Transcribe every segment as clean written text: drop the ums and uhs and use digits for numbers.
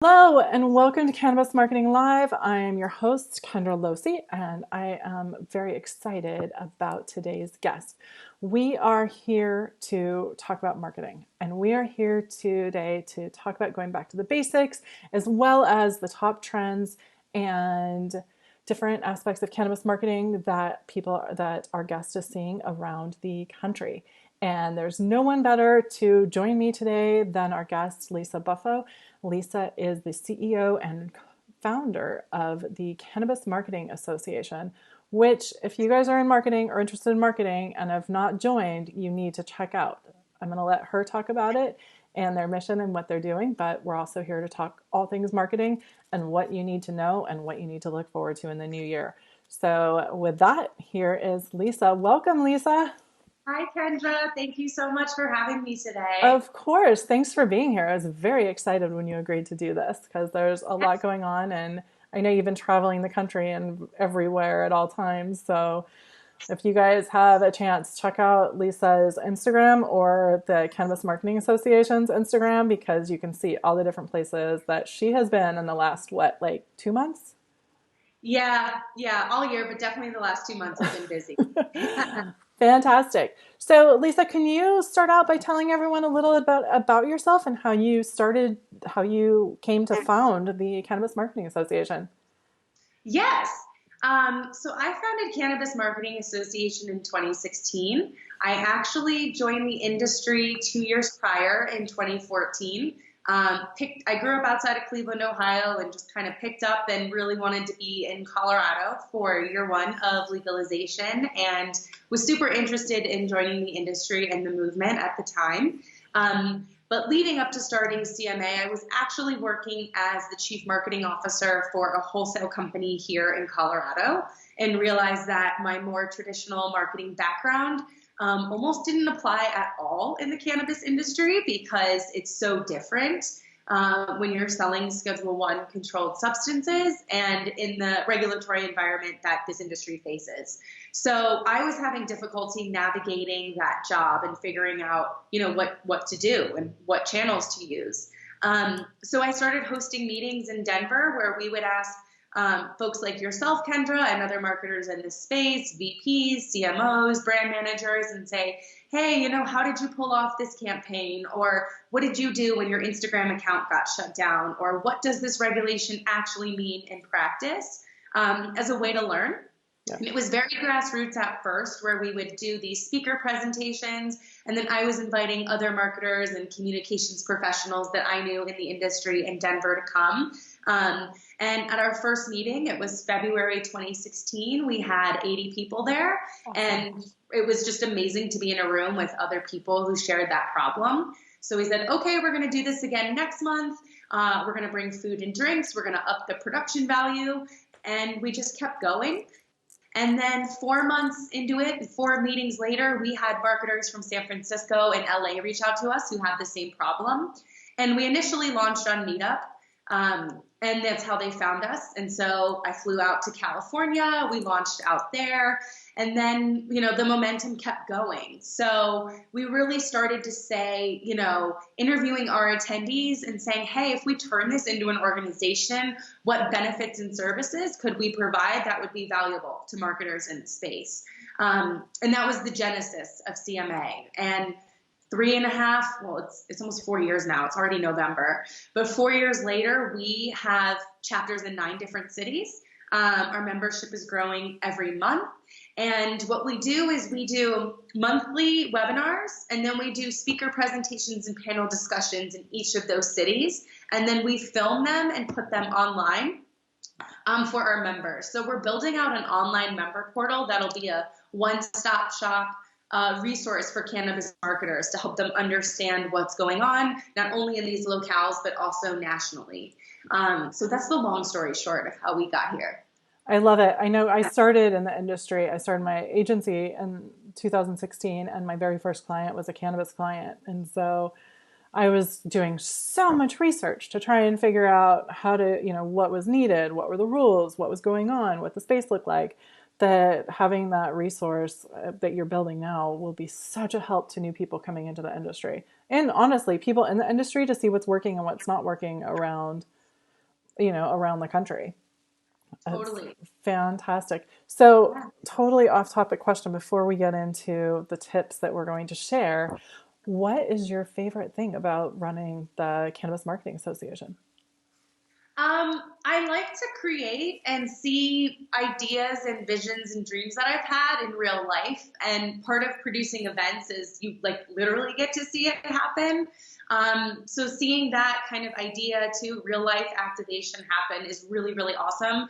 Hello and welcome to Cannabis Marketing Live. I am your host, Kendra Losee, and I am very excited about today's guest. We are here to talk about marketing, and we are here today to talk about going back to the basics, as well as the top trends and different aspects of cannabis marketing that our guest is seeing around the country. And there's no one better to join me today than our guest, Losee Buffo. Losee is the CEO and founder of the Cannabis Marketing Association, which, if you guys are in marketing or interested in marketing and have not joined, you need to check out. I'm going to let her talk about it and their mission and what they're doing, but we're also here to talk all things marketing and what you need to know and what you need to look forward to in the new year. So with that, here is Losee. Welcome, Losee. Hi, Kendra. Thank you so much for having me today. Of course. Thanks for being here. I was very excited when you agreed to do this because there's a lot going on, and I know you've been traveling the country and everywhere at all times. So if you guys have a chance, check out Losee's Instagram or the Cannabis Marketing Association's Instagram because you can see all the different places that she has been in the last, like 2 months? Yeah, all year, but definitely the last 2 months have been busy. Fantastic. So, Losee, can you start out by telling everyone a little about yourself and how you came to found the Cannabis Marketing Association? Yes. So I founded Cannabis Marketing Association in 2016. I actually joined the industry 2 years prior in 2014. I grew up outside of Cleveland, Ohio, and just kind of picked up and really wanted to be in Colorado for year one of legalization and was super interested in joining the industry and the movement at the time. But leading up to starting CMA, I was actually working as the chief marketing officer for a wholesale company here in Colorado and realized that my more traditional marketing background almost didn't apply at all in the cannabis industry because it's so different when you're selling Schedule 1 controlled substances and in the regulatory environment that this industry faces. So I was having difficulty navigating that job and figuring out, what to do and what channels to use. So I started hosting meetings in Denver where we would ask folks like yourself, Kendra, and other marketers in this space, VPs, CMOs, brand managers, and say, hey, how did you pull off this campaign? Or what did you do when your Instagram account got shut down? Or what does this regulation actually mean in practice as a way to learn? Yeah. And it was very grassroots at first, where we would do these speaker presentations, and then I was inviting other marketers and communications professionals that I knew in the industry in Denver to come. And at our first meeting, it was February 2016, we had 80 people there. Awesome. And it was just amazing to be in a room with other people who shared that problem. So we said, okay, we're going to do this again next month. We're going to bring food and drinks. We're going to up the production value. And we just kept going. And then 4 months into it, 4 meetings later, we had marketers from San Francisco and LA reach out to us who had the same problem. And we initially launched on Meetup. And that's how they found us. And so I flew out to California. We launched out there. And then, the momentum kept going. So we really started to say, interviewing our attendees and saying, hey, if we turn this into an organization, what benefits and services could we provide that would be valuable to marketers in the space? And that was the genesis of CMA. And 3.5, well, it's almost 4 years now. It's already November. But 4 years later, we have chapters in 9 different cities. Our membership is growing every month. And what we do is we do monthly webinars, and then we do speaker presentations and panel discussions in each of those cities. And then we film them and put them online for our members. So we're building out an online member portal that'll be a one-stop shop resource for cannabis marketers to help them understand what's going on, not only in these locales, but also nationally. So that's the long story short of how we got here. I love it. I know I started in the industry. I started my agency in 2016, and my very first client was a cannabis client. And so I was doing so much research to try and figure out how to, what was needed, what were the rules, what was going on, what the space looked like. That having that resource that you're building now will be such a help to new people coming into the industry. And honestly, people in the industry to see what's working and what's not working around around the country. It's Totally. fantastic. So, Yeah. totally off topic question before we get into the tips that we're going to share. What is your favorite thing about running the Cannabis Marketing Association? I like to create and see ideas and visions and dreams that I've had in real life. And part of producing events is you like literally get to see it happen. So seeing that kind of idea to real life activation happen is really, really awesome.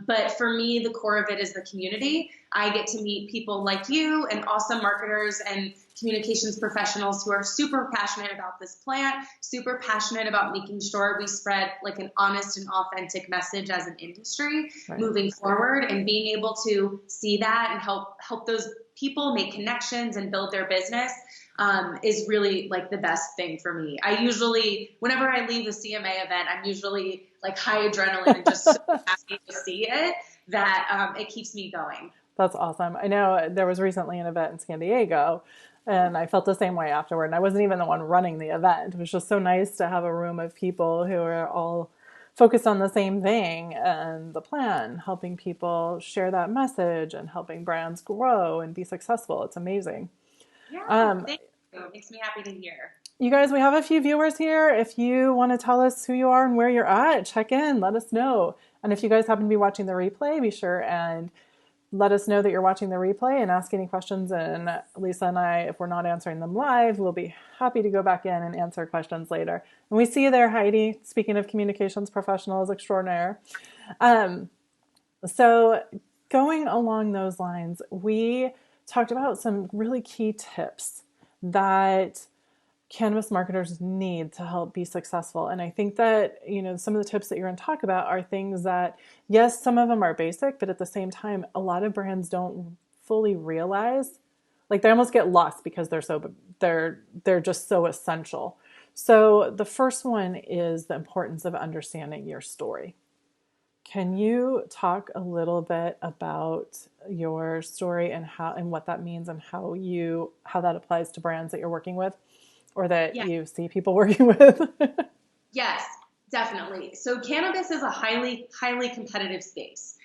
But for me, the core of it is the community. I get to meet people like you and awesome marketers and communications professionals who are super passionate about this plant, super passionate about making sure we spread like an honest and authentic message as an industry moving forward, and being able to see that and help those people make connections and build their business is really like the best thing for me. I usually, whenever I leave a CMA event, I'm usually like high adrenaline and just so happy to see it that it keeps me going. That's awesome. I know there was recently an event in San Diego, and I felt the same way afterward. And I wasn't even the one running the event. It was just so nice to have a room of people who are all focused on the same thing and the plan, helping people share that message and helping brands grow and be successful. It's amazing. Yeah, thank you. It makes me happy to hear. You guys, we have a few viewers here. If you want to tell us who you are and where you're at, check in, let us know. And if you guys happen to be watching the replay, be sure and let us know that you're watching the replay and ask any questions. And Lisa and I, if we're not answering them live, we'll be happy to go back in and answer questions later. And we see you there, Heidi, speaking of communications professionals extraordinaire. So going along those lines, we talked about some really key tips that cannabis marketers need to help be successful. And I think that, some of the tips that you're going to talk about are things that, yes, some of them are basic, but at the same time, a lot of brands don't fully realize, like they almost get lost because they're just so essential. So the first one is the importance of understanding your story. Can you talk a little bit about your story and what that means and how that applies to brands that you're working with? Or that you see people working with? Yes, definitely. So cannabis is a highly, highly competitive space.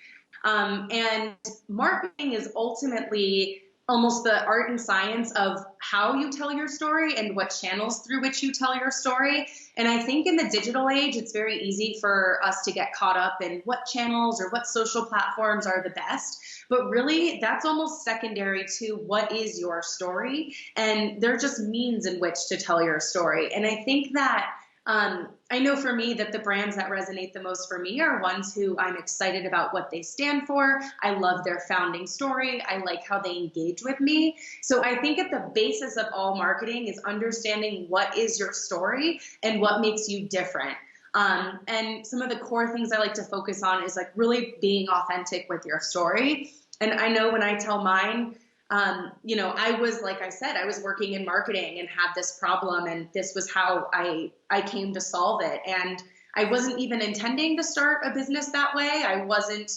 And marketing is ultimately almost the art and science of how you tell your story and what channels through which you tell your story. And I think in the digital age, it's very easy for us to get caught up in what channels or what social platforms are the best. But really, that's almost secondary to what is your story. And they're just means in which to tell your story. And I think that I know for me that the brands that resonate the most for me are ones who I'm excited about what they stand for. I love their founding story. I like how they engage with me. So I think at the basis of all marketing is understanding what is your story and what makes you different. And some of the core things I like to focus on is like really being authentic with your story. And I know when I tell mine, I was, like I said, I was working in marketing and had this problem, and this was how I came to solve it. And I wasn't even intending to start a business that way. I wasn't,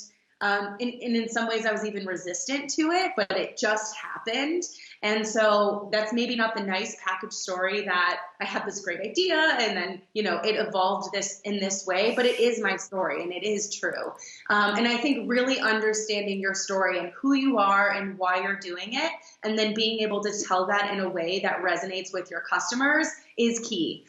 in some ways I was even resistant to it, but it just happened. And so that's maybe not the nice package story that I had this great idea and then, it evolved in this way, but it is my story and it is true. And I think really understanding your story and who you are and why you're doing it, and then being able to tell that in a way that resonates with your customers is key.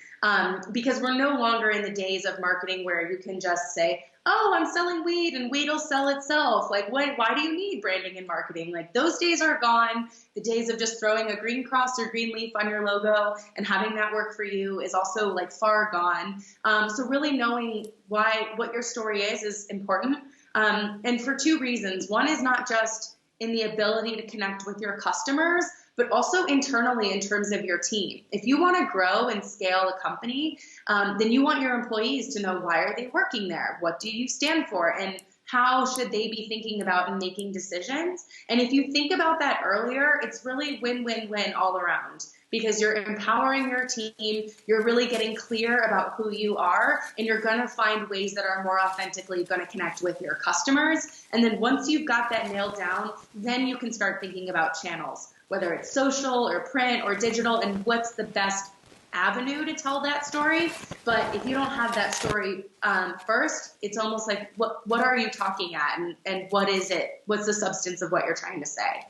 Because we're no longer in the days of marketing where you can just say, oh, I'm selling weed and weed will sell itself. Like, why do you need branding and marketing? Like, those days are gone. The days of just throwing a green cross or green leaf on your logo and having that work for you is also like far gone. So really knowing what your story is important. And for two reasons. One is not just in the ability to connect with your customers, but also internally in terms of your team. If you want to grow and scale a company, then you want your employees to know, why are they working there? What do you stand for? And how should they be thinking about and making decisions? And if you think about that earlier, it's really win-win-win all around, because you're empowering your team, you're really getting clear about who you are, and you're going to find ways that are more authentically going to connect with your customers. And then once you've got that nailed down, then you can start thinking about channels, whether it's social or print or digital, and what's the best avenue to tell that story. But if you don't have that story first, it's almost like, what are you talking at? And what is it? What's the substance of what you're trying to say?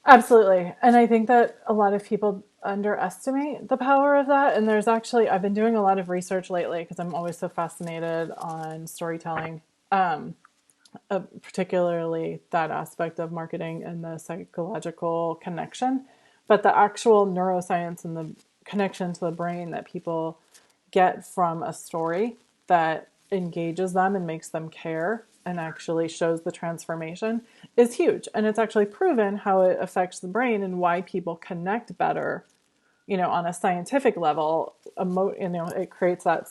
Absolutely. And I think that a lot of people underestimate the power of that. And I've been doing a lot of research lately because I'm always so fascinated on storytelling, particularly that aspect of marketing and the psychological connection. But the actual neuroscience and the connection to the brain that people get from a story that engages them and makes them care and actually shows the transformation is huge. And it's actually proven how it affects the brain and why people connect better, on a scientific level. It creates that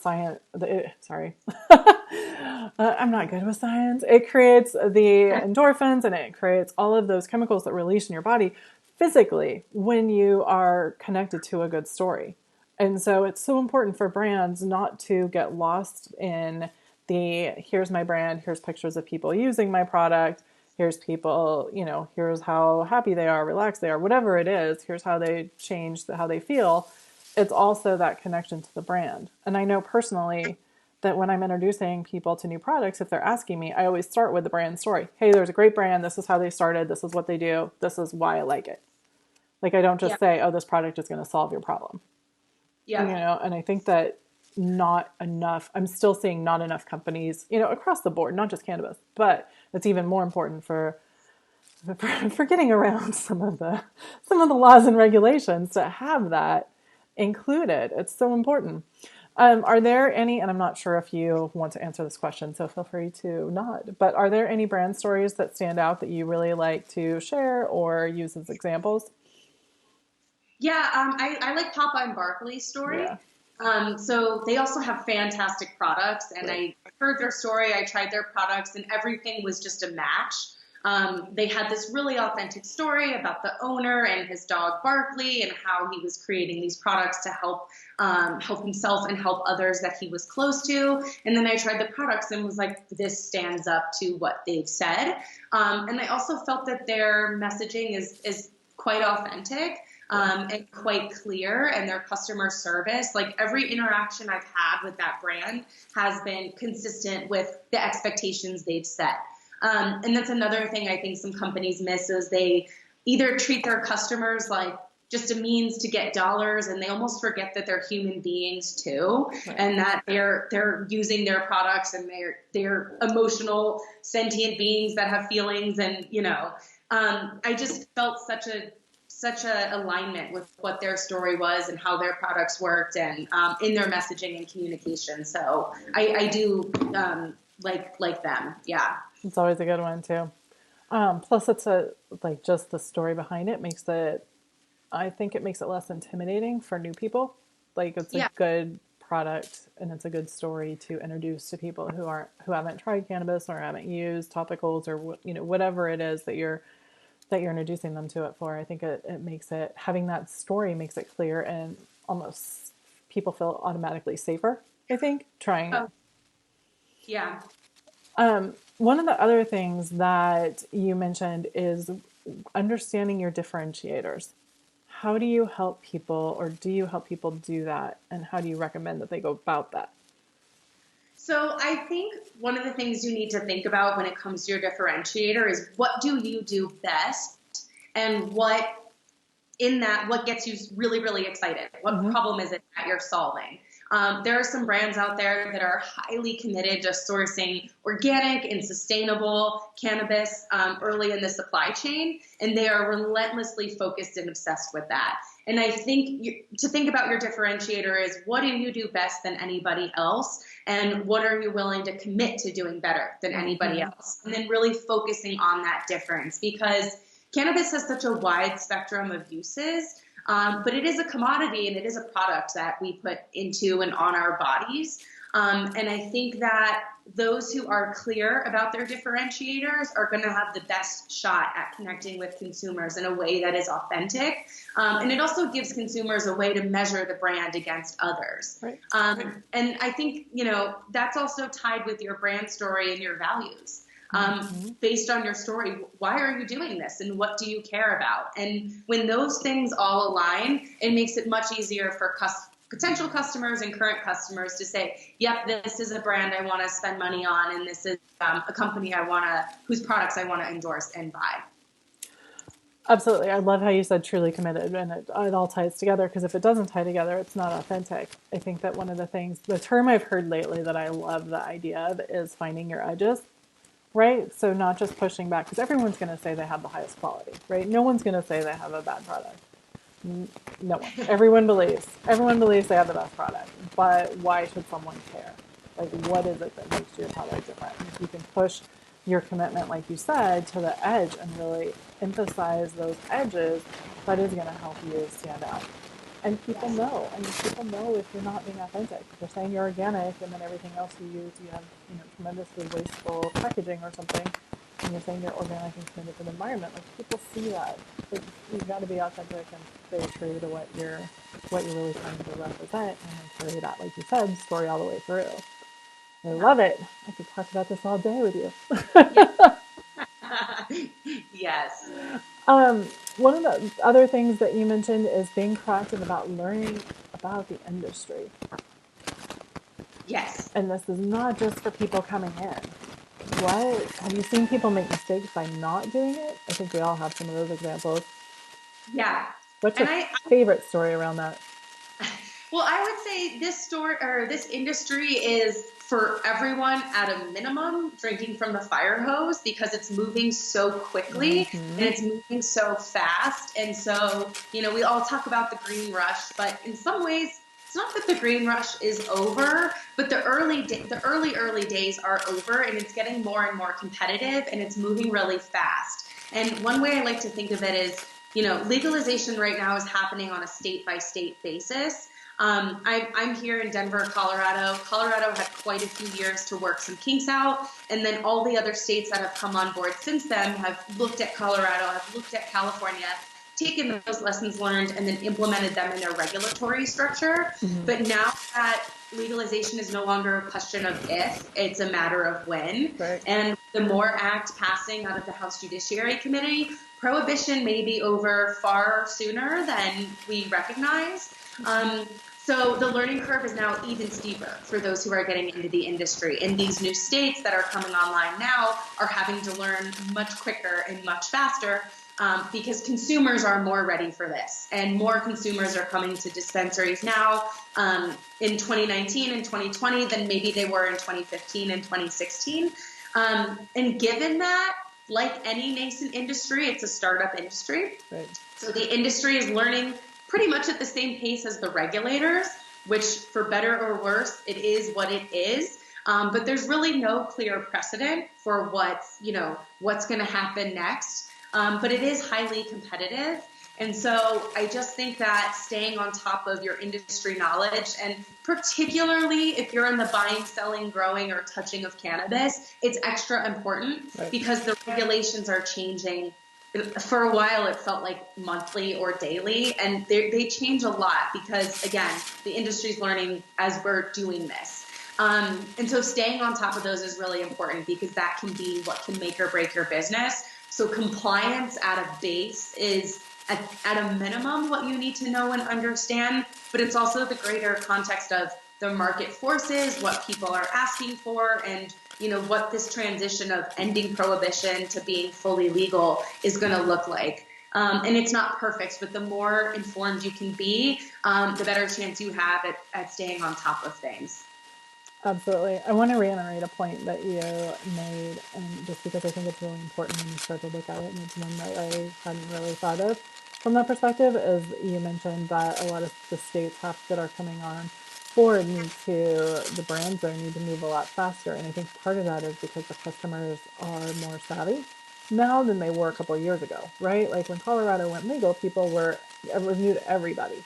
I'm not good with science. It creates the endorphins and it creates all of those chemicals that release in your body physically when you are connected to a good story. And so it's so important for brands not to get lost in here's my brand, here's pictures of people using my product, here's people, here's how happy they are, relaxed they are, whatever it is, here's how they change how they feel. It's also that connection to the brand. And I know personally that when I'm introducing people to new products, if they're asking me, I always start with the brand story. Hey, there's a great brand. This is how they started. This is what they do. This is why I like it. Like, I don't just say, oh, this product is going to solve your problem. Yeah. And I think that not enough, I'm still seeing not enough companies, across the board, not just cannabis, but it's even more important for getting around some of the laws and regulations to have that included. It's so important. Are there any, and I'm not sure if you want to answer this question, so feel free to nod, but are there any brand stories that stand out that you really like to share or use as examples? Yeah, I like Papa and Barkley's story. Yeah. So they also have fantastic products, and Right. I heard their story, I tried their products, and everything was just a match. They had this really authentic story about the owner and his dog Barkley and how he was creating these products to help himself and help others that he was close to. And then I tried the products and was like, this stands up to what they've said. And I also felt that their messaging is quite authentic. And quite clear, and their customer service, like every interaction I've had with that brand has been consistent with the expectations they've set. And that's another thing I think some companies miss is they either treat their customers like just a means to get dollars, and they almost forget that they're human beings too, right. And that they're using their products and they're emotional, sentient beings that have feelings, and I just felt such a alignment with what their story was and how their products worked and in their messaging and communication. So I do like them. Yeah. It's always a good one too. Plus it's just the story behind it I think it makes it less intimidating for new people. Like it's a good product and it's a good story to introduce to people who haven't tried cannabis or haven't used topicals or whatever it is that you're introducing them to it for. I think it makes it, having that story makes it clear and almost people feel automatically safer, I think, trying it. Yeah. One of the other things that you mentioned is understanding your differentiators. How do you help people, or do you help people do that? And how do you recommend that they go about that? So I think one of the things you need to think about when it comes to your differentiator is what do you do best, and what gets you really, really excited? What problem is it that you're solving? There are some brands out there that are highly committed to sourcing organic and sustainable cannabis early in the supply chain, and they are relentlessly focused and obsessed with that. And I think to think about your differentiator is what do you do best than anybody else, and what are you willing to commit to doing better than anybody else? And then really focusing on that difference, because cannabis has such a wide spectrum of uses. But it is a commodity and it is a product that we put into and on our bodies. And I think that those who are clear about their differentiators are going to have the best shot at connecting with consumers in a way that is authentic. And it also gives consumers a way to measure the brand against others. Right. And I think, that's also tied with your brand story and your values. Mm-hmm. based on your story. Why are you doing this? And what do you care about? And when those things all align, it makes it much easier for potential customers and current customers to say, yep, this is a brand I want to spend money on. And this is a company whose products I want to endorse and buy. Absolutely. I love how you said truly committed, and it all ties together, because if it doesn't tie together, it's not authentic. I think that one of the things, the term I've heard lately that I love the idea of, is finding your edges, right? So not just pushing back, because everyone's going to say they have the highest quality, right? No one's going to say they have a bad product. No one. Everyone believes they have the best product, but why should someone care? Like, what is it that makes your product different? And if you can push your commitment, like you said, to the edge and really emphasize those edges, that is going to help you stand out. And people know. I mean, people know if you're not being authentic. If you're saying you're organic, and then everything else you use, you have, tremendously wasteful packaging or something, and you're saying you're organic and committed to the environment. Like, people see that. But you've got to be authentic and stay true to what you're really trying to represent, and then carry that, like you said, story all the way through. I love it. I could talk about this all day with you. Yes. One of the other things that you mentioned is being proactive about learning about the industry. Yes. And this is not just for people coming in. What have you seen people make mistakes by not doing it? I think we all have some of those examples. Yeah. What's And your favorite story around that? well, I would say this store or this industry is for everyone at a minimum drinking from the fire hose, because it's moving so quickly and it's moving so fast. And so, we all talk about the green rush, but in some ways, it's not that the green rush is over, but the early days are over, and it's getting more and more competitive, and it's moving really fast. And one way I like to think of it is, legalization right now is happening on a state by state basis. I'm here in Denver, Colorado. Colorado had quite a few years to work some kinks out, and then all the other states that have come on board since then have looked at Colorado, have looked at California, taken those lessons learned, and then implemented them in their regulatory structure. Mm-hmm. But now that legalization is no longer a question of if, it's a matter of when. Right. And the MORE Act passing out of the House Judiciary Committee, prohibition may be over far sooner than we recognize. So the learning curve is now even steeper for those who are getting into the industry. And these new states that are coming online now are having to learn much quicker and much faster, because consumers are more ready for this. And more consumers are coming to dispensaries now in 2019 and 2020 than maybe they were in 2015 and 2016. And given that, like any nascent industry, it's a startup industry. Right. So the industry is learning pretty much at the same pace as the regulators, which, for better or worse, it is what it is. But there's really no clear precedent for what's going to happen next. But it is highly competitive. And so I just think that staying on top of your industry knowledge, and particularly if you're in the buying, selling, growing, or touching of cannabis, it's extra important, right? Because the regulations are changing. For a while, it felt like monthly or daily, and they change a lot because, again, the industry's learning as we're doing this. And so staying on top of those is really important, because that can be what can make or break your business. So compliance at a base is at a minimum what you need to know and understand, but it's also the greater context of the market forces, what people are asking for, and what this transition of ending prohibition to being fully legal is going to look like. And it's not perfect, but the more informed you can be, the better chance you have at staying on top of things. Absolutely. I want to reiterate a point that you made, and just because I think it's really important when you start to look at it, and it's one that I hadn't really thought of from that perspective, is you mentioned that a lot of the states that are coming on board the brands there need to move a lot faster. And I think part of that is because the customers are more savvy now than they were a couple of years ago, right? Like when Colorado went legal, it was new to everybody.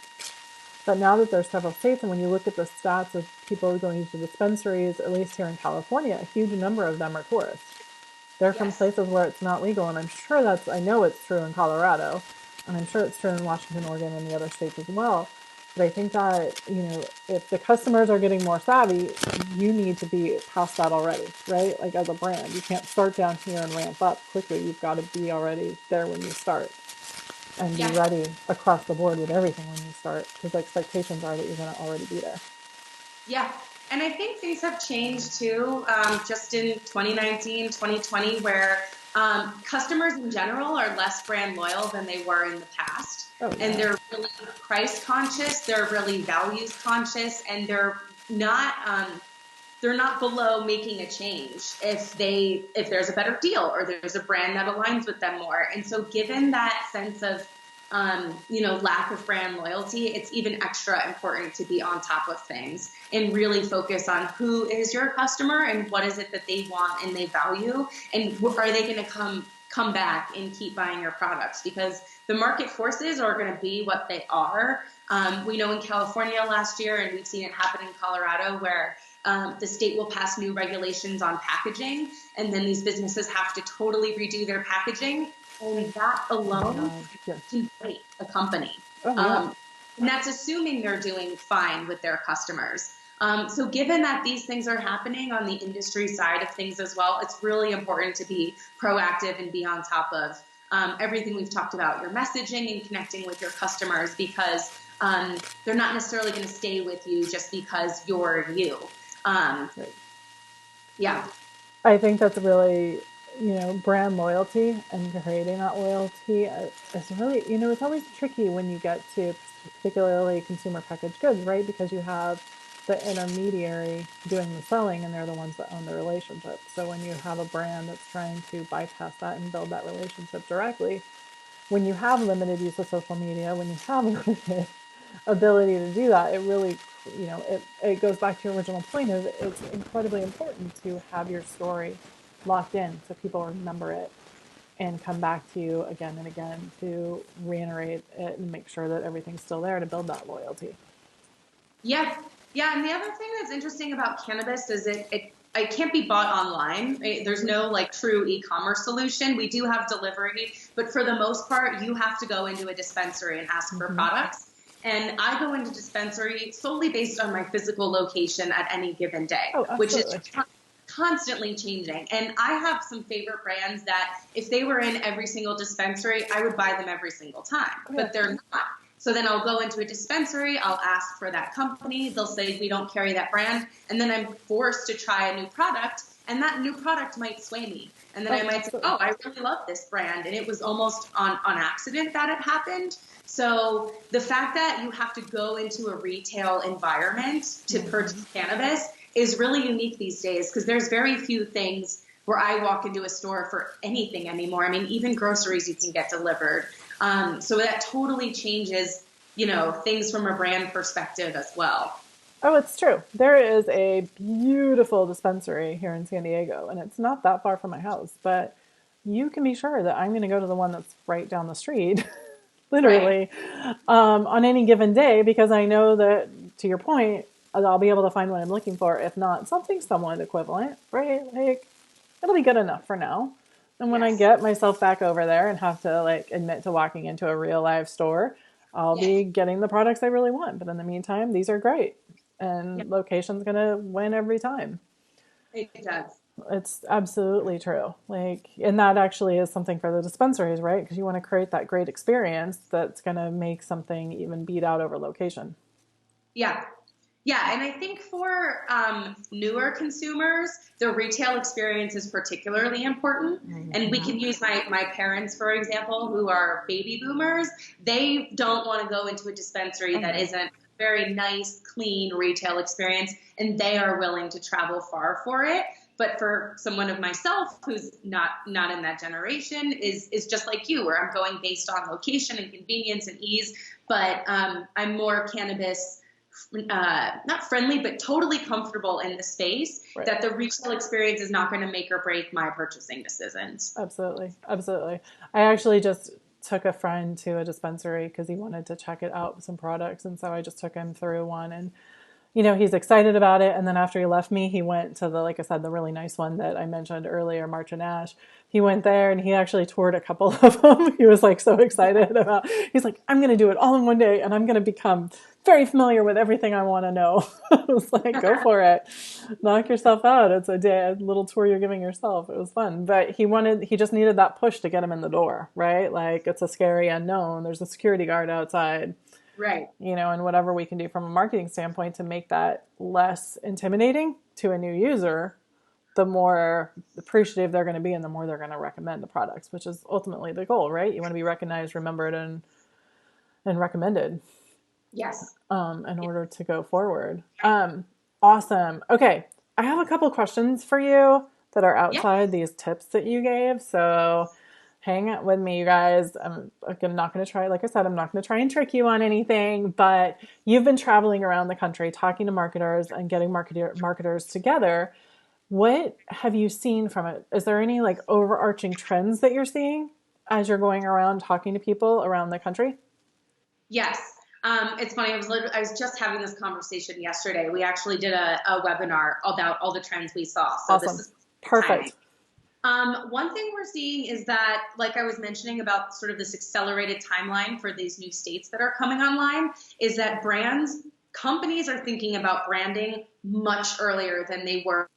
But now that there's several states, and when you look at the stats of people going to dispensaries, at least here in California, a huge number of them are tourists. They're from places where it's not legal, and I know it's true in Colorado, and I'm sure it's true in Washington, Oregon, and the other states as well. But I think that, if the customers are getting more savvy, you need to be past that already, right? Like as a brand, you can't start down here and ramp up quickly. You've got to be already there when you start and be Yeah. ready across the board with everything when you start because expectations are that you're going to already be there. Yeah. And I think things have changed too, just in 2019, 2020, where customers in general are less brand loyal than they were in the past. Oh, And yeah. they're really price conscious, they're really values conscious, and they're not below making a change if there's a better deal or there's a brand that aligns with them more. And so given that sense of lack of brand loyalty, it's even extra important to be on top of things and really focus on who is your customer and what is it that they want and they value, and are they going to come back and keep buying your products, because the market forces are going to be what they are. We know in California last year, and we've seen it happen in Colorado, where the state will pass new regulations on packaging, and then these businesses have to totally redo their packaging. And that Oh my alone God. Yes. can break a company. Oh, yeah. Um, and that's assuming they're doing fine with their customers. So given that these things are happening on the industry side of things as well, it's really important to be proactive and be on top of everything we've talked about, your messaging and connecting with your customers, because they're not necessarily going to stay with you just because you're you. Right. Yeah. I think that's really, brand loyalty and creating that loyalty is really, it's always tricky when you get to particularly consumer packaged goods, right? Because you have the intermediary doing the selling and they're the ones that own the relationship. So when you have a brand that's trying to bypass that and build that relationship directly, when you have limited use of social media, when you have limited ability to do that, it really, it goes back to your original point of it's incredibly important to have your story locked in so people remember it and come back to you again and again to reiterate it and make sure that everything's still there to build that loyalty. Yeah. Yeah. And the other thing that's interesting about cannabis is it can't be bought online. There's no like true e-commerce solution. We do have delivery, but for the most part, you have to go into a dispensary and ask for Mm-hmm. products. And I go into dispensary solely based on my physical location at any given day, Oh, which is absolutely. constantly changing. And I have some favorite brands that if they were in every single dispensary, I would buy them every single time, Oh, yeah. but they're not. So then I'll go into a dispensary, I'll ask for that company, they'll say we don't carry that brand, and then I'm forced to try a new product, and that new product might sway me. And then I Oh, might say, absolutely. oh, I really love this brand, and it was almost on accident that it happened. So the fact that you have to go into a retail environment to purchase cannabis is really unique these days, because there's very few things where I walk into a store for anything anymore. I mean, even groceries you can get delivered. So that totally changes, things from a brand perspective as well. Oh, it's true. There is a beautiful dispensary here in San Diego, and it's not that far from my house, but you can be sure that I'm going to go to the one that's right down the street, Right. literally, on any given day, because I know that, to your point, I'll be able to find what I'm looking for, if not something somewhat equivalent, right? Like, it'll be good enough for now. And when I Yes. get myself back over there and have to like admit to walking into a real live store, I'll Yes. be getting the products I really want. But in the meantime, these are great. Yes, And location's going to win every time. it does. It's absolutely true. Like, and that actually is something for the dispensaries, right? Because you want to create that great experience that's going to make something even beat out over location. Yeah. Yeah, and I think for newer consumers, the retail experience is particularly important. And we Mm-hmm. can use my parents, for example, who are baby boomers. They don't want to go into a dispensary Oh, that no. isn't a very nice, clean retail experience, and they are willing to travel far for it. But for someone of myself who's not in that generation, is just like you, where I'm going based on location and convenience and ease. But I'm more cannabis not friendly, but totally comfortable in the space, Right. that the retail experience is not going to make or break my purchasing decisions. Absolutely. Absolutely. I actually just took a friend to a dispensary because he wanted to check it out with some products. And so I just took him through one and, he's excited about it. And then after he left me, he went to like I said, the really nice one that I mentioned earlier, March and Ash. He went there and he actually toured a couple of them. He was like so excited about, he's like, I'm going to do it all in one day and I'm going to become very familiar with everything I want to know. I was like, go for it. Knock yourself out. It's a little tour you're giving yourself. It was fun. But he just needed that push to get him in the door, right? Like, it's a scary unknown. There's a security guard outside, Right. and whatever we can do from a marketing standpoint to make that less intimidating to a new user, the more appreciative they're going to be and the more they're going to recommend the products, which is ultimately the goal, right? You want to be recognized, remembered, and recommended. Yes. In order to go forward. Awesome. Okay. I have a couple questions for you that are outside these tips that you gave. So hang out with me, you guys. I'm not going to try, like I said, I'm not going to try and trick you on anything, but you've been traveling around the country talking to marketers and getting marketers together. What have you seen from it? Is there any like overarching trends that you're seeing as you're going around talking to people around the country? Yes. It's funny. I was just having this conversation yesterday. We actually did a webinar about all the trends we saw. So awesome. This is perfect. One thing we're seeing is that, like I was mentioning about sort of this accelerated timeline for these new states that are coming online, is that companies are thinking about branding much earlier than they were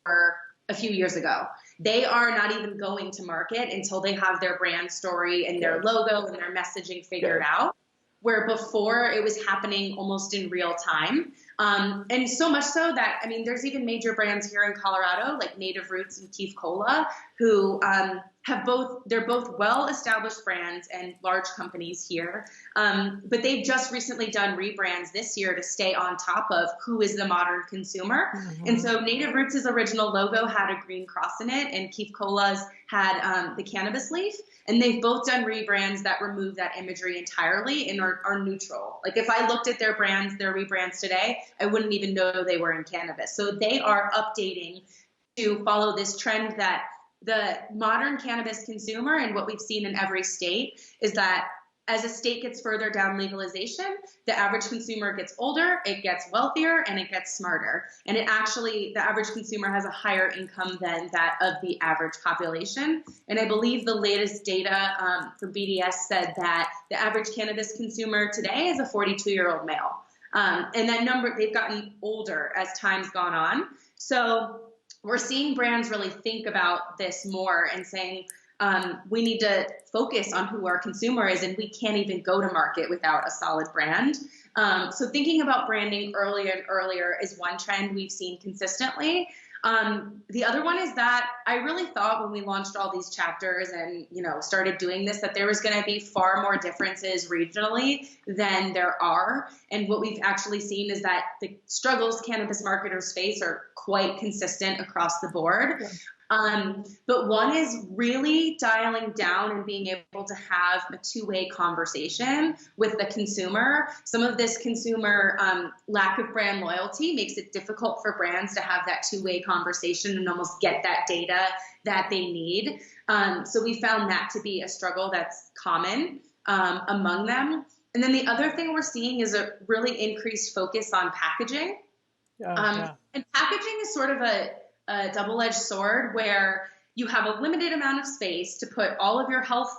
a few years ago. They are not even going to market until they have their brand story and their logo and their messaging figured out. Where before it was happening almost in real time. And so much so that, I mean, there's even major brands here in Colorado, like Native Roots and Keef Cola, who they're both well-established brands and large companies here. But they've just recently done rebrands this year to stay on top of who is the modern consumer. Mm-hmm. And so Native Roots' original logo had a green cross in it, and Keef Cola's had the cannabis leaf. And they've both done rebrands that remove that imagery entirely and are neutral. Like if I looked at their rebrands today, I wouldn't even know they were in cannabis. So they are updating to follow this trend that the modern cannabis consumer, and what we've seen in every state, is that as a state gets further down legalization, the average consumer gets older, it gets wealthier, and it gets smarter. And the average consumer has a higher income than that of the average population. And I believe the latest data from BDS said that the average cannabis consumer today is a 42-year-old male. And that number, they've gotten older as time's gone on. So we're seeing brands really think about this more and saying, we need to focus on who our consumer is, and we can't even go to market without a solid brand. So thinking about branding earlier and earlier is one trend we've seen consistently. The other one is that I really thought when we launched all these chapters and, started doing this, that there was going to be far more differences regionally than there are. And what we've actually seen is that the struggles cannabis marketers face are quite consistent across the board. Yeah. But one is really dialing down and being able to have a two-way conversation with the consumer. Some of this consumer lack of brand loyalty makes it difficult for brands to have that two-way conversation and almost get that data that they need. So we found that to be a struggle that's common among them. And then the other thing we're seeing is a really increased focus on packaging. And packaging is sort of a double-edged sword where you have a limited amount of space to put all of your health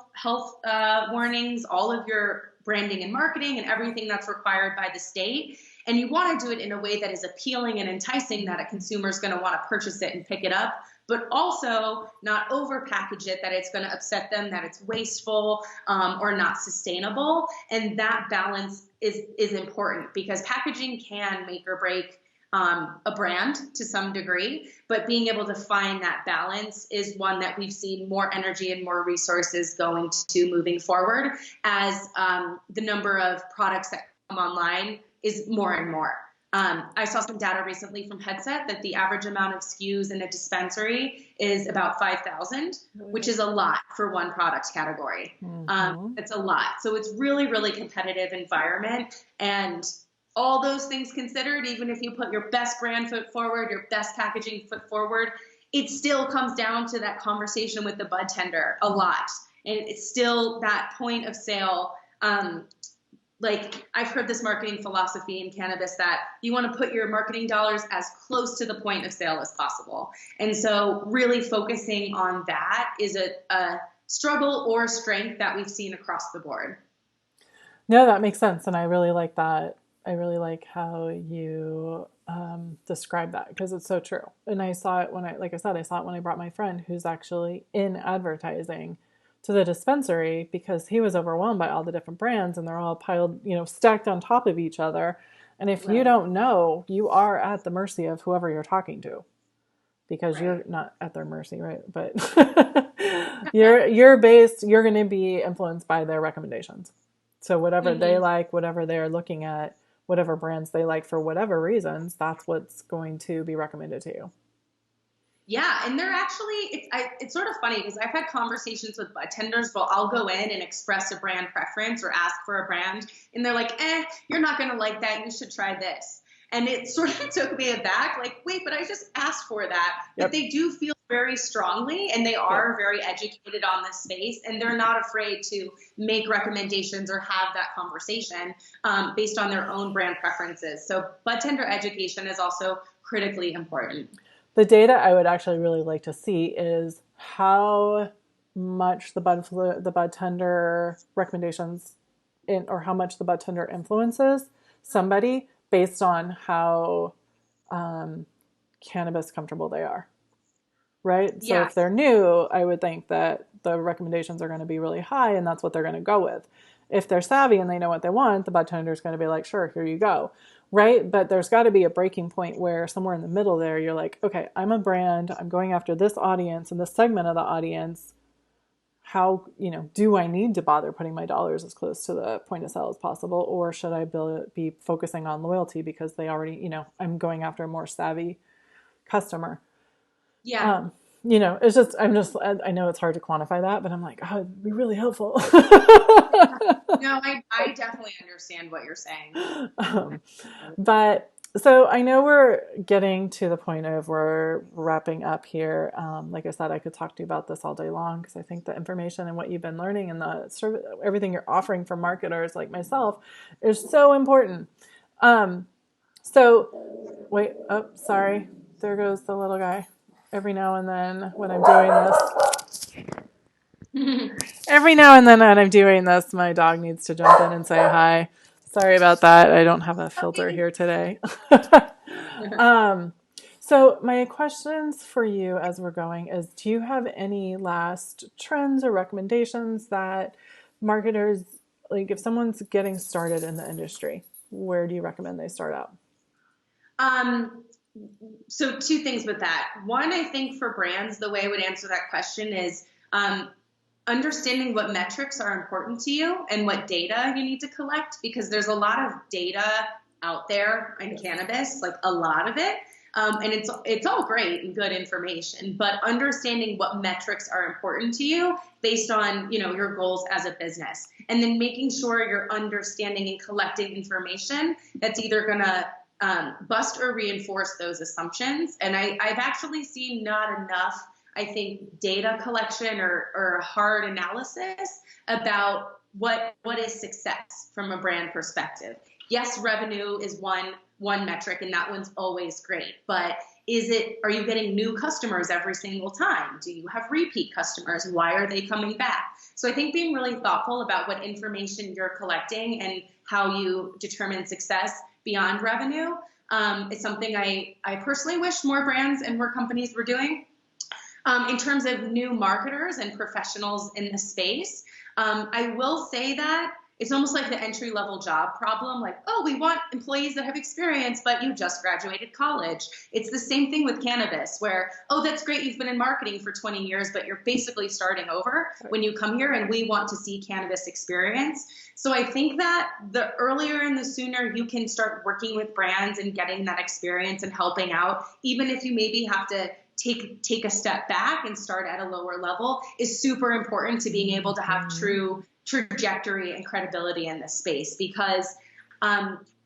warnings, all of your branding and marketing and everything that's required by the state. And you want to do it in a way that is appealing and enticing, that a consumer is going to want to purchase it and pick it up, but also not over-package it, that it's going to upset them, that it's wasteful or not sustainable. And that balance is important, because packaging can make or break a brand to some degree, but being able to find that balance is one that we've seen more energy and more resources going to moving forward as the number of products that come online is more and more. I saw some data recently from Headset that the average amount of SKUs in a dispensary is about 5,000, which is a lot for one product category. Mm-hmm. It's a lot. So it's really, really competitive environment. And all those things considered, even if you put your best brand foot forward, your best packaging foot forward, it still comes down to that conversation with the bud tender a lot. And it's still that point of sale. Like I've heard this marketing philosophy in cannabis that you want to put your marketing dollars as close to the point of sale as possible. And so really focusing on that is a struggle or strength that we've seen across the board. No, that makes sense. And I really like that I really like how you describe that because it's so true. And I saw it when like I said, I saw it when I brought my friend who's actually in advertising to the dispensary because he was overwhelmed by all the different brands and they're all piled, stacked on top of each other. And if you Right. don't know, you are at the mercy of whoever you're talking to because Right. you're not at their mercy, right? But you're going to be influenced by their recommendations. So whatever they Mm-hmm. like, whatever they're looking at, whatever brands they like for whatever reasons, that's what's going to be recommended to you. Yeah, and they're actually it's sort of funny because I've had conversations with bartenders. Well, I'll go in and express a brand preference or ask for a brand, and they're like, you're not gonna like that. You should try this." And it sort of took me aback, like, wait, but I just asked for that. But Yep. they do feel very strongly, and they Yep. are very educated on this space, and they're not afraid to make recommendations or have that conversation based on their own brand preferences. So, bartender education is also critically important. The data I would actually really like to see is how much the bud tender recommendations or how much the bud tender influences somebody based on how cannabis comfortable they are. Right? So Yeah. if they're new, I would think that the recommendations are going to be really high and that's what they're going to go with. If they're savvy and they know what they want, the bartender is going to be like, sure, here you go. Right? But there's got to be a breaking point where somewhere in the middle there, you're like, okay, I'm a brand. I'm going after this audience and this segment of the audience. How, do I need to bother putting my dollars as close to the point of sale as possible? Or should I be focusing on loyalty because they already, I'm going after a more savvy customer. Yeah. Um, I know it's hard to quantify that, but I'm like, oh, it'd be really helpful. No, I definitely understand what you're saying. um, but so I know we're getting to the point of we're wrapping up here. Like I said, I could talk to you about this all day long because I think the information and what you've been learning and the everything you're offering for marketers like myself is so important. So wait, oh, sorry. There goes the little guy. Every now and then when I'm doing this, my dog needs to jump in and say hi. Sorry about that. I don't have a filter Okay. here today. um, so my questions for you as we're going is, do you have any last trends or recommendations that marketers, like if someone's getting started in the industry, where do you recommend they start out? Um, so two things with that. One, I think for brands, the way I would answer that question is understanding what metrics are important to you and what data you need to collect, because there's a lot of data out there in cannabis, like a lot of it. And it's all great and good information, but understanding what metrics are important to you based on, your goals as a business, and then making sure you're understanding and collecting information that's either going to bust or reinforce those assumptions. And I've actually seen not enough, I think, data collection or hard analysis about what is success from a brand perspective. Yes, revenue is one metric, and that one's always great. But are you getting new customers every single time? Do you have repeat customers? Why are they coming back? So I think being really thoughtful about what information you're collecting and how you determine success beyond revenue is something I personally wish more brands and more companies were doing. In terms of new marketers and professionals in the space, I will say that it's almost like the entry-level job problem. Like, oh, we want employees that have experience, but you just graduated college. It's the same thing with cannabis where, oh, that's great, you've been in marketing for 20 years, but you're basically starting over when you come here, and we want to see cannabis experience. So I think that the earlier and the sooner you can start working with brands and getting that experience and helping out, even if you maybe have to take a step back and start at a lower level, is super important to being able to have true trajectory and credibility in this space, because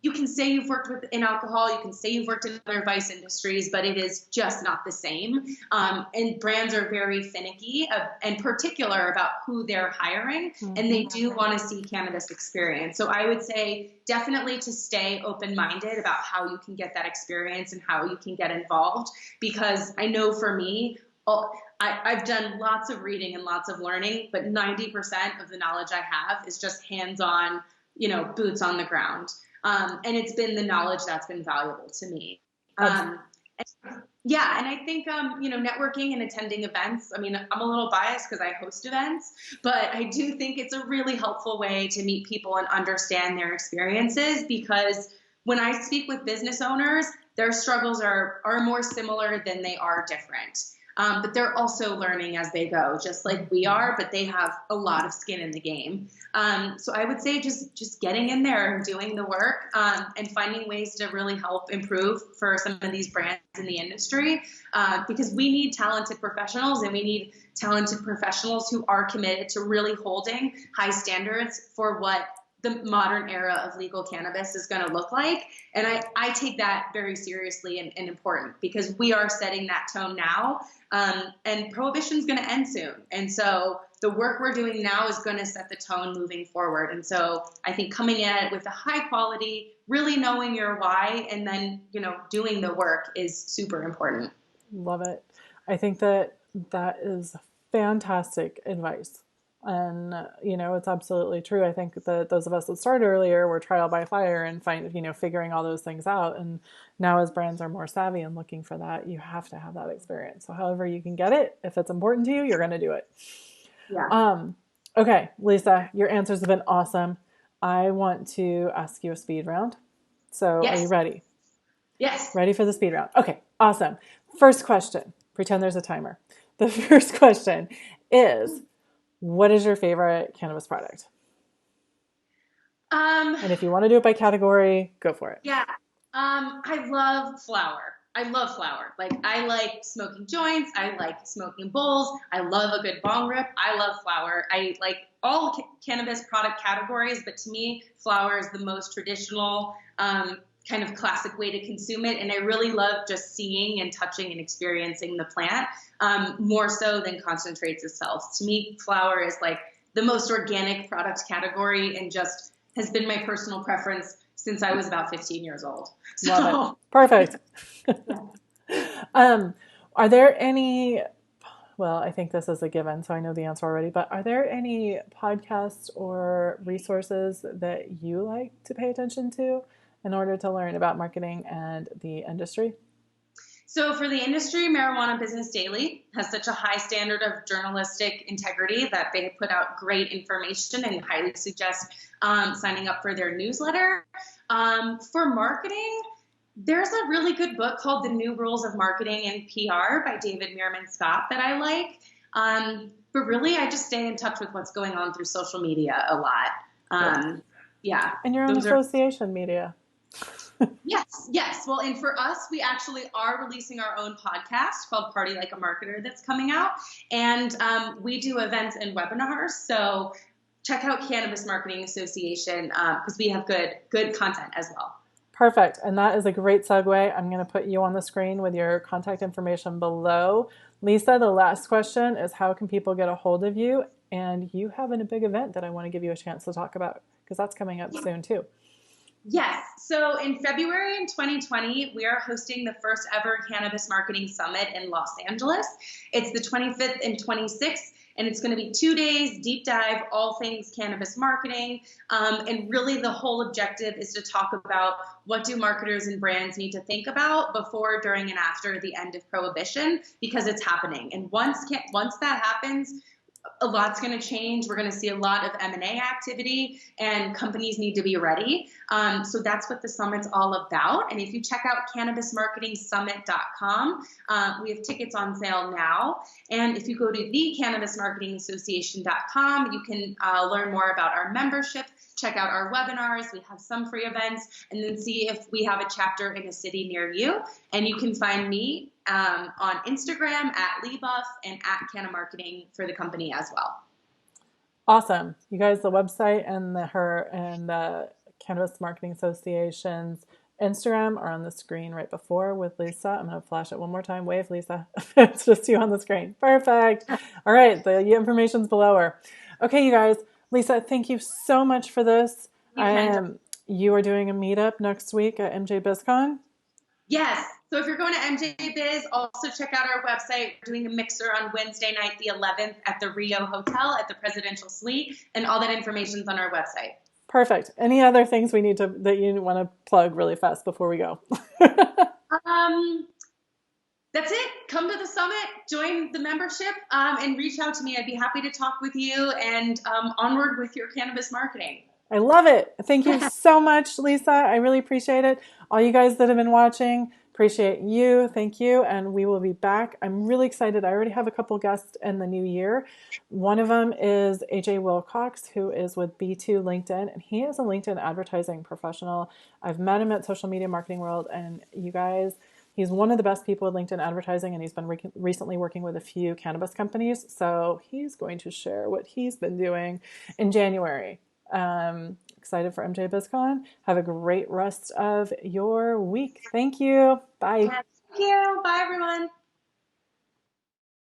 you can say you've worked in alcohol, you can say you've worked in other vice industries, but it is just not the same. And brands are very finicky and particular about who they're hiring, and they do want to see cannabis experience. So I would say definitely to stay open-minded about how you can get that experience and how you can get involved, because I know for me, I've done lots of reading and lots of learning, but 90% of the knowledge I have is just hands-on, boots on the ground. And it's been the knowledge that's been valuable to me. Absolutely. Yeah, and I think, networking and attending events, I mean, I'm a little biased because I host events, but I do think it's a really helpful way to meet people and understand their experiences, because when I speak with business owners, their struggles are more similar than they are different. But they're also learning as they go, just like we are, but they have a lot of skin in the game. So I would say just getting in there and doing the work, and finding ways to really help improve for some of these brands in the industry, because we need talented professionals, and we need talented professionals who are committed to really holding high standards for what the modern era of legal cannabis is going to look like. And I take that very seriously and important, because we are setting that tone now. And prohibition is going to end soon. And so the work we're doing now is going to set the tone moving forward. And so I think coming at it with a high quality, really knowing your why, and then, doing the work is super important. Love it. I think that is fantastic advice. And, it's absolutely true. I think that those of us that started earlier were trial by fire and figuring all those things out. And now as brands are more savvy and looking for that, you have to have that experience. So however you can get it, if it's important to you, you're going to do it. Yeah. Okay, Lisa, your answers have been awesome. I want to ask you a speed round. So Yes. Are you ready? Yes. Ready for the speed round. Okay, awesome. First question. Pretend there's a timer. The first question is, what is your favorite cannabis product? And if you want to do it by category, go for it. Yeah. I love flower. I love flower. Like, I like smoking joints. I like smoking bowls. I love a good bong rip. I love flower. I like all cannabis product categories, but to me, flower is the most traditional, kind of classic way to consume it. And I really love just seeing and touching and experiencing the plant, more so than concentrates itself. To me, flower is like the most organic product category, and just has been my personal preference since I was about 15 years old. So, love it. Perfect. Are there any, well, I think this is a given, so I know the answer already, but are there any podcasts or resources that you like to pay attention to in order to learn about marketing and the industry? So for the industry, Marijuana Business Daily has such a high standard of journalistic integrity that they put out great information, and highly suggest signing up for their newsletter. For marketing, there's a really good book called The New Rules of Marketing and PR by David Meerman Scott that I like. But really, I just stay in touch with what's going on through social media a lot. Yeah. And your own association media. Yes. Well, and for us, we actually are releasing our own podcast called Party Like a Marketer that's coming out. And we do events and webinars. So check out Cannabis Marketing Association, because we have good content as well. Perfect. And that is a great segue. I'm going to put you on the screen with your contact information below. Lisa, the last question is, how can people get a hold of you? And you have a big event that I want to give you a chance to talk about, because that's coming up soon too. Yes. So in February in 2020, we are hosting the first ever Cannabis Marketing Summit in Los Angeles. It's the 25th and 26th, and it's going to be 2 days, deep dive, all things cannabis marketing. And really the whole objective is to talk about what do marketers and brands need to think about before, during, and after the end of prohibition, because it's happening. And once that happens, a lot's going to change. We're going to see a lot of M&A activity, and companies need to be ready. So that's what the summit's all about. And if you check out cannabismarketingsummit.com, we have tickets on sale now. And if you go to thecannabismarketingassociation.com, you can learn more about our membership, check out our webinars. We have some free events, and then see if we have a chapter in a city near you. And you can find me on Instagram at LeeBuff and at Canna Marketing for the company as well. Awesome. You guys, the website and the Cannabis Marketing Association's Instagram are on the screen right before with Lisa. I'm going to flash it one more time. Wave, Lisa. It's just you on the screen. Perfect. All right. The information's below her. Okay, you guys. Lisa, thank you so much for this. You are doing a meetup next week at MJ BizCon? Yes. So if you're going to MJ Biz, also check out our website. We're doing a mixer on Wednesday night, the 11th, at the Rio Hotel at the Presidential Suite, and all that information's on our website. Perfect. Any other things we need to that you want to plug really fast before we go? Um, that's it. Come to the summit, join the membership, and reach out to me. I'd be happy to talk with you and onward with your cannabis marketing. I love it. Thank you so much, Lisa. I really appreciate it. All you guys that have been watching, appreciate you. Thank you. And we will be back. I'm really excited. I already have a couple guests in the new year. One of them is AJ Wilcox, who is with B2 LinkedIn, and he is a LinkedIn advertising professional. I've met him at Social Media Marketing World, and you guys, he's one of the best people with LinkedIn advertising, and he's been recently working with a few cannabis companies. So he's going to share what he's been doing in January. Excited for MJ BizCon. Have a great rest of your week. Thank you. Bye. Thank you. Bye, everyone.